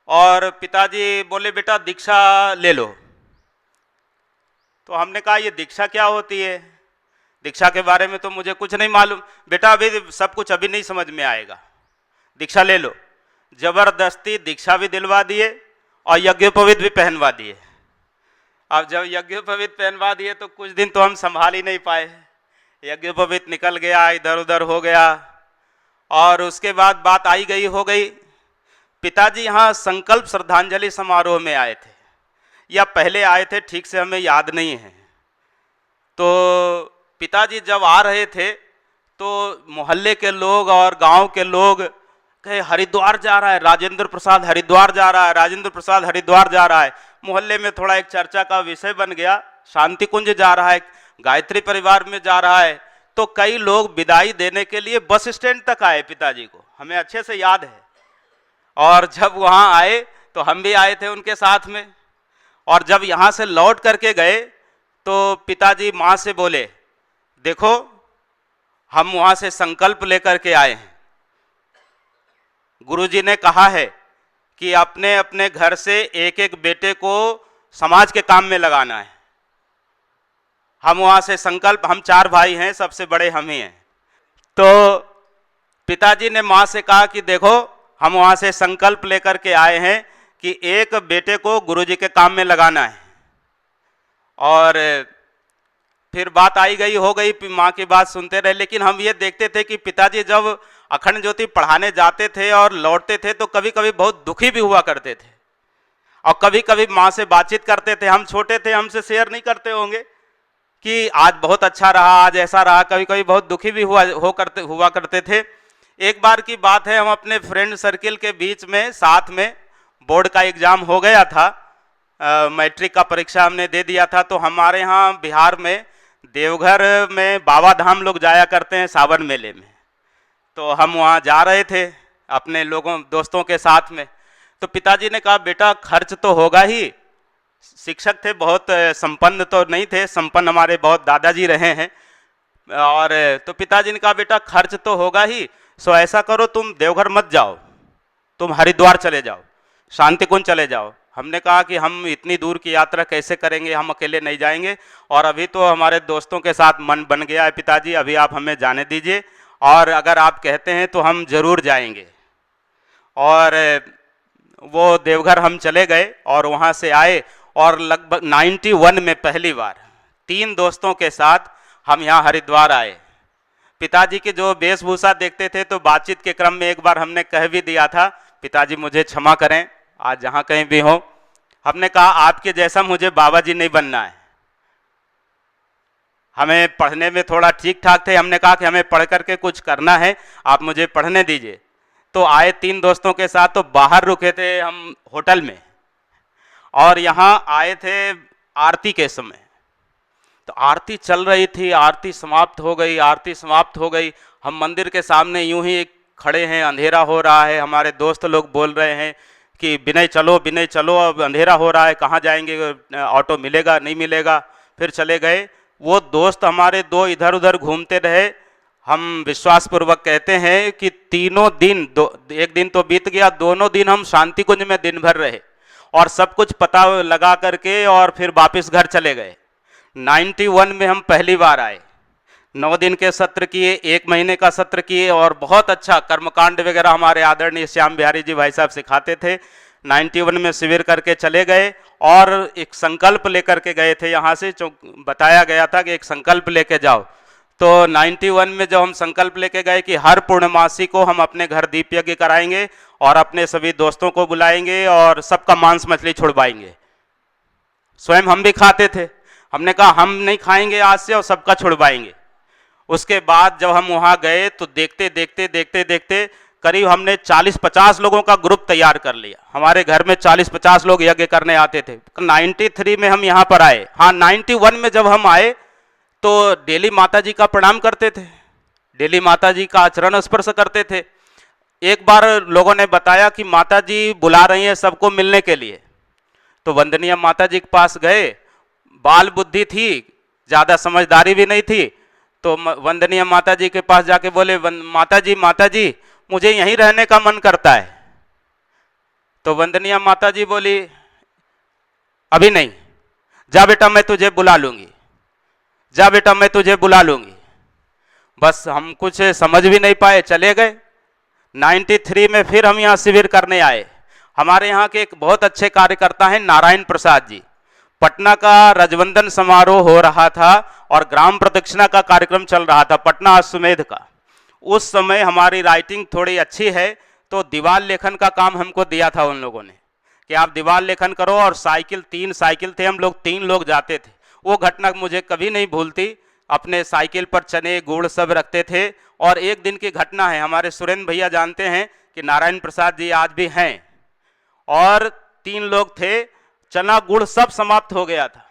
और पिताजी बोले बेटा दीक्षा ले लो। तो हमने कहा ये दीक्षा क्या होती है, दीक्षा के बारे में तो मुझे कुछ नहीं मालूम। बेटा अभी सब कुछ अभी नहीं समझ में आएगा, दीक्षा ले लो। जबरदस्ती दीक्षा भी दिलवा दिए और यज्ञोपवीत भी पहनवा दिए। अब जब यज्ञोपवीत पहनवा दिए तो कुछ दिन तो हम संभाल ही नहीं पाए, यज्ञोपवीत निकल गया, इधर उधर हो गया। और उसके बाद बात आई गई हो गई। पिताजी यहाँ संकल्प श्रद्धांजलि समारोह में आए थे या पहले आए थे, ठीक से हमें याद नहीं है। तो पिताजी जब आ रहे थे तो मोहल्ले के लोग और गांव के लोग कहे हरिद्वार जा रहा है, राजेंद्र प्रसाद हरिद्वार जा रहा है, राजेंद्र प्रसाद हरिद्वार जा रहा है। मोहल्ले में थोड़ा एक चर्चा का विषय बन गया, शांति कुंज जा रहा है, गायत्री परिवार में जा रहा है। तो कई लोग विदाई देने के लिए बस स्टैंड तक आए पिताजी को, हमें अच्छे से याद है। और जब वहाँ आए तो हम भी आए थे उनके साथ में। और जब यहाँ से लौट करके गए तो पिताजी माँ से बोले, देखो हम वहाँ से संकल्प लेकर के आए हैं, गुरुजी ने कहा है कि अपने अपने घर से एक एक बेटे को समाज के काम में लगाना है। हम वहाँ से संकल्प, हम 4 भाई हैं, सबसे बड़े हम ही हैं। तो पिताजी ने माँ से कहा कि देखो हम वहाँ से संकल्प लेकर के आए हैं कि एक बेटे को गुरुजी के काम में लगाना है। और फिर बात आई गई हो गई, माँ की बात सुनते रहे। लेकिन हम ये देखते थे कि पिताजी जब अखंड ज्योति पढ़ाने जाते थे और लौटते थे तो कभी कभी बहुत दुखी भी हुआ करते थे, और कभी कभी माँ से बातचीत करते थे। हम छोटे थे, हमसे शेयर नहीं करते होंगे कि आज बहुत अच्छा रहा, आज ऐसा रहा। कभी कभी बहुत दुखी भी हुआ करते थे। एक बार की बात है, हम अपने फ्रेंड सर्किल के बीच में साथ में बोर्ड का एग्ज़ाम हो गया था, मैट्रिक का परीक्षा हमने दे दिया था। तो हमारे यहाँ बिहार में देवघर में बाबा धाम लोग जाया करते हैं सावन मेले में, तो हम वहाँ जा रहे थे अपने दोस्तों के साथ में। तो पिताजी ने कहा बेटा खर्च तो होगा ही, शिक्षक थे, बहुत संपन्न तो नहीं थे, संपन्न हमारे बहुत दादाजी रहे हैं। और तो पिताजी ने कहा बेटा खर्च तो होगा ही, सो ऐसा करो तुम देवघर मत जाओ, तुम हरिद्वार चले जाओ, शांति कुंज चले जाओ। हमने कहा कि हम इतनी दूर की यात्रा कैसे करेंगे, हम अकेले नहीं जाएंगे, और अभी तो हमारे दोस्तों के साथ मन बन गया है पिताजी, अभी आप हमें जाने दीजिए, और अगर आप कहते हैं तो हम जरूर जाएंगे। और वो देवघर हम चले गए और वहाँ से आए, और लगभग 91 में पहली बार 3 दोस्तों के साथ हम यहाँ हरिद्वार आए। पिताजी की जो वेशभूषा देखते थे तो बातचीत के क्रम में एक बार हमने कह भी दिया था, पिताजी मुझे क्षमा करें, आज जहाँ कहीं भी हो। हमने कहा आपके जैसा मुझे बाबा जी नहीं बनना है, हमें पढ़ने में थोड़ा ठीक ठाक थे, हमने कहा कि हमें पढ़ करके कुछ करना है, आप मुझे पढ़ने दीजिए। तो आए 3 दोस्तों के साथ, तो बाहर रुके थे हम होटल में, और यहाँ आए थे आरती के समय। तो आरती चल रही थी, आरती समाप्त हो गई, आरती समाप्त हो गई। हम मंदिर के सामने यूं ही खड़े हैं, अंधेरा हो रहा है, हमारे दोस्त लोग बोल रहे हैं कि विनय चलो, विनय चलो, अब अंधेरा हो रहा है, कहाँ जाएंगे, ऑटो मिलेगा नहीं मिलेगा। फिर चले गए। वो दोस्त हमारे 2 इधर उधर घूमते रहे। हम विश्वासपूर्वक कहते हैं कि तीनों दिन, एक दिन तो बीत गया, दोनों दिन हम शांति कुंज में दिन भर रहे और सब कुछ पता लगा करके और फिर वापस घर चले गए। 91 में हम पहली बार आए, 9 दिन के सत्र किए, 1 महीने का सत्र किए, और बहुत अच्छा कर्मकांड वगैरह हमारे आदरणीय श्याम बिहारी जी भाई साहब सिखाते थे। 91 में शिविर करके चले गए और एक संकल्प लेकर के गए थे। यहाँ से बताया गया था कि एक संकल्प लेके जाओ। तो 91 में जब हम संकल्प लेके गए कि हर पूर्णमासी को हम अपने घर दीप यज्ञ कराएंगे और अपने सभी दोस्तों को बुलाएंगे और सबका मांस मछली छुड़वाएंगे। स्वयं हम भी खाते थे, हमने कहा हम नहीं खाएंगे आज से और सबका छुड़वाएंगे। उसके बाद जब हम वहाँ गए तो देखते देखते देखते देखते करीब हमने 40-50 लोगों का ग्रुप तैयार कर लिया। हमारे घर में 40-50 लोग यज्ञ करने आते थे। 93 में हम यहाँ पर आए। हाँ, 91 में जब हम आए तो डेली माता जी का प्रणाम करते थे, डेली माता जी का आचरण स्पर्श करते थे। एक बार लोगों ने बताया कि माता जी बुला रही हैं सबको मिलने के लिए, तो वंदनीय माता जी के पास गए। बाल बुद्धि थी, ज़्यादा समझदारी भी नहीं थी, तो वंदनीय माता जी के पास जाके बोले, माता जी मुझे यहीं रहने का मन करता है। तो वंदनीय माता जी बोली, अभी नहीं, जा बेटा मैं तुझे बुला लूंगी, जा बेटा मैं तुझे बुला लूंगी। बस हम कुछ समझ भी नहीं पाए, चले गए। 93 में फिर हम यहाँ शिविर करने आए। हमारे यहाँ के एक बहुत अच्छे कार्यकर्ता हैं नारायण प्रसाद जी। पटना का रजवंदन समारोह हो रहा था और ग्राम प्रदक्षिणा का कार्यक्रम चल रहा था, पटना अश्वमेध का। उस समय हमारी राइटिंग थोड़ी अच्छी है, तो दीवार लेखन का काम हमको दिया था उन लोगों ने कि आप दीवार लेखन करो। और साइकिल, 3 साइकिल थे, हम लोग 3 लोग जाते थे। वो घटना मुझे कभी नहीं भूलती। अपने साइकिल पर चने गुड़ सब रखते थे। और एक दिन की घटना है, हमारे सुरेंद्र भैया जानते हैं कि नारायण प्रसाद जी आज भी हैं, और 3 लोग थे, चना गुड़ सब समाप्त हो गया था।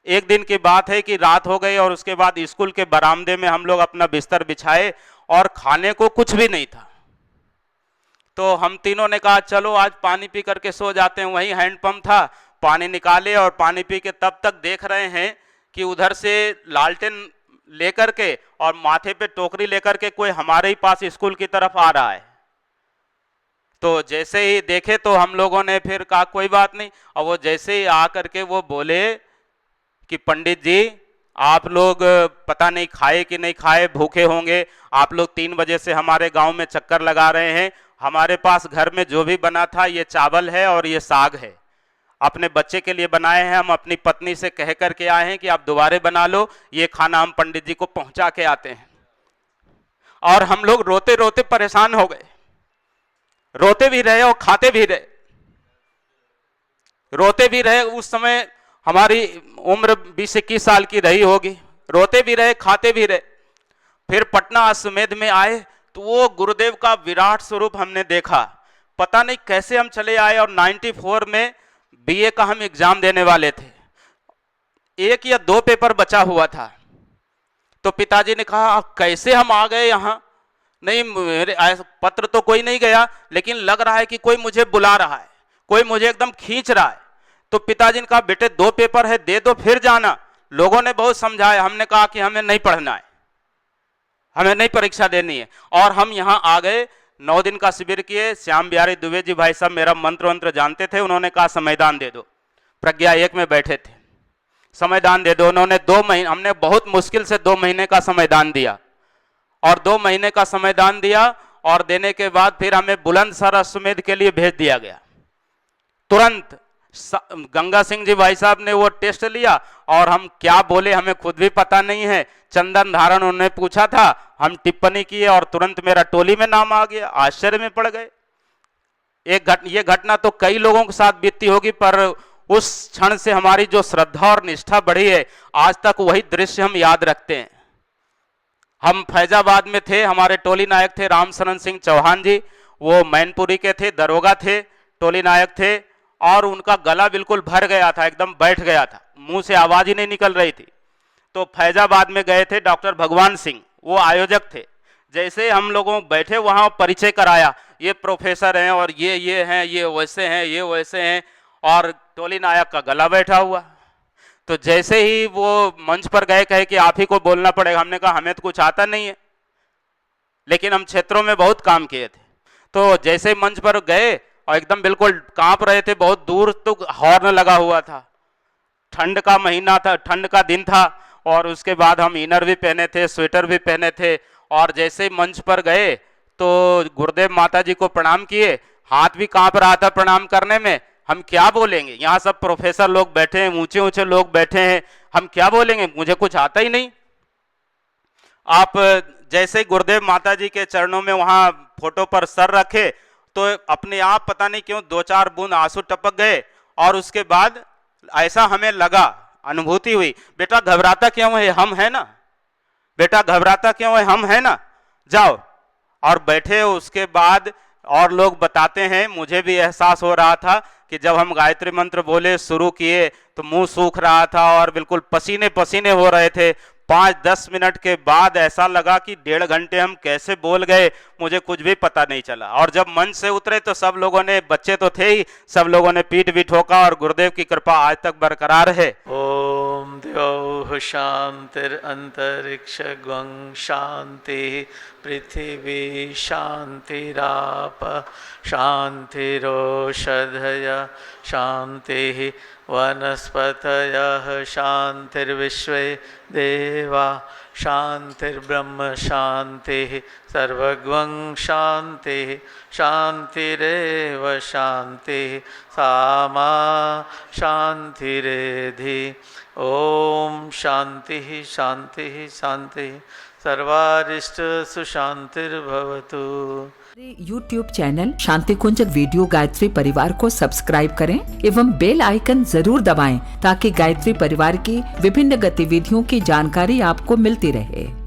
एक दिन की बात है कि रात हो गई और उसके बाद स्कूल के बरामदे में हम लोग अपना बिस्तर बिछाए और खाने को कुछ भी नहीं था। तो हम तीनों ने कहा चलो आज पानी पी करके सो जाते हैं। वहीं हैंडपंप था, पानी निकाले और पानी पी के तब तक देख रहे हैं कि उधर से लालटेन लेकर के और माथे पे टोकरी लेकर के कोई हमारे ही पास स्कूल की तरफ आ रहा है। तो जैसे ही देखे तो हम लोगों ने फिर कहा कोई बात नहीं, और वो जैसे ही आ करके वो बोले कि पंडित जी आप लोग पता नहीं खाए कि नहीं खाए, भूखे होंगे, आप लोग 3 बजे से हमारे गांव में चक्कर लगा रहे हैं, हमारे पास घर में जो भी बना था ये चावल है और ये साग है, अपने बच्चे के लिए बनाए हैं, हम अपनी पत्नी से कह करके आए हैं कि आप दोबारा बना लो, ये खाना हम पंडित जी को पहुंचा के आते हैं। और हम लोग रोते रोते परेशान हो गए, रोते भी रहे और खाते भी रहे, रोते भी रहे। उस समय हमारी उम्र 20-21 साल की रही होगी, रोते भी रहे खाते भी रहे। फिर पटना अश्वमेध में आए तो वो गुरुदेव का विराट स्वरूप हमने देखा। पता नहीं कैसे हम चले आए और 94 में बीए का हम एग्जाम देने वाले थे, 1 या 2 पेपर बचा हुआ था। तो पिताजी ने कहा कैसे हम आ गए यहाँ, नहीं मेरे पत्र तो कोई नहीं गया, लेकिन लग रहा है कि कोई मुझे बुला रहा है, कोई मुझे एकदम खींच रहा है। तो पिताजी ने कहा बेटे 2 पेपर है दे दो फिर जाना। लोगों ने बहुत समझाया, हमने कहा कि हमें नहीं पढ़ना है, हमें नहीं परीक्षा देनी है। और हम यहाँ आ गए, 9 दिन का शिविर किए। श्याम बिहारी दुबे जी भाई साहब मेरा मंत्र वंत्र जानते थे, उन्होंने कहा समयदान दे दो। प्रज्ञा 1 में बैठे थे, समयदान दे दो। उन्होंने 2 महीने, हमने बहुत मुश्किल से 2 महीने का समयदान दिया, और 2 महीने का समयदान दिया और देने के बाद फिर हमें बुलंदशहर अश्वमेध के लिए भेज दिया गया। तुरंत गंगा सिंह जी भाई साहब ने वो टेस्ट लिया और हम क्या बोले हमें खुद भी पता नहीं है। चंदन धारण उन्होंने पूछा था, हम टिप्पणी किए और तुरंत मेरा टोली में नाम आ गया। आश्चर्य में पड़ गए। ये घटना तो कई लोगों के साथ बीतती होगी, पर उस क्षण से हमारी जो श्रद्धा और निष्ठा बढ़ी है, आज तक वही दृश्य हम याद रखते हैं। हम फैजाबाद में थे, हमारे टोली नायक थे रामशरण सिंह चौहान जी, वो मैनपुरी के थे, दरोगा थे, टोली नायक थे, और उनका गला बिल्कुल भर गया था, एकदम बैठ गया था, मुंह से आवाज ही नहीं निकल रही थी। तो फैजाबाद में गए थे, डॉक्टर भगवान सिंह वो आयोजक थे। जैसे हम लोगों बैठे वहां परिचय कराया, ये प्रोफेसर हैं और ये हैं, ये वैसे हैं, ये वैसे हैं, और टोली नायक का गला बैठा हुआ। तो जैसे ही वो मंच पर गए, कहे कि आप ही को बोलना पड़ेगा। हमने कहा हमें तो कुछ आता नहीं है, लेकिन हम क्षेत्रों में बहुत काम किए थे। तो जैसे ही मंच पर गए और एकदम बिल्कुल कांप रहे थे, बहुत दूर तो हॉर्न लगा हुआ था, ठंड का महीना था, ठंड का दिन था, और उसके बाद हम इनर भी पहने थे, स्वेटर भी पहने थे। और जैसे ही मंच पर गए तो गुरुदेव माता जी को प्रणाम किए, हाथ भी कांप रहा था प्रणाम करने में। हम क्या बोलेंगे, यहाँ सब प्रोफेसर लोग बैठे हैं, ऊंचे ऊंचे लोग बैठे हैं, हम क्या बोलेंगे, मुझे कुछ आता ही नहीं। आप जैसे ही गुरुदेव माता जी के चरणों में वहां फोटो पर सर रखे तो अपने आप पता नहीं क्यों 2-4 बूंद आंसू टपक गए। और उसके बाद ऐसा हमें लगा, अनुभूति हुई, बेटा घबराता क्यों है, हम है ना, बेटा घबराता क्यों है, हम है ना, जाओ। और बैठे। उसके बाद और लोग बताते हैं, मुझे भी एहसास हो रहा था कि जब हम गायत्री मंत्र बोले शुरू किए तो मुंह सूख रहा था और बिल्कुल पसीने पसीने हो रहे थे। 5-10 मिनट के बाद ऐसा लगा कि 1.5 घंटे हम कैसे बोल गए, मुझे कुछ भी पता नहीं चला। और जब मंच से उतरे तो सब लोगों ने, बच्चे तो थे ही, सब लोगों ने पीठ भी ठोका, और गुरुदेव की कृपा आज तक बरकरार है। ओम द्यौः शांतिरंतरिक्ष ग्वं शांति पृथिवी शांतिराप शांतिरोषधय शांति वनस्पतयः शांतिर्विश्वे देवा शांतिर्ब्रह्म शांति सर्वगं शांति शांतिरेव शांति सामा शांतिरेधि। ओम शांति शांति शांति सर्वारिष्ट सुशांतिर्भवतु। YouTube चैनल शांति कुंज वीडियो गायत्री परिवार को सब्सक्राइब करें एवं बेल आइकन जरूर दबाएं ताकि गायत्री परिवार की विभिन्न गतिविधियों की जानकारी आपको मिलती रहे।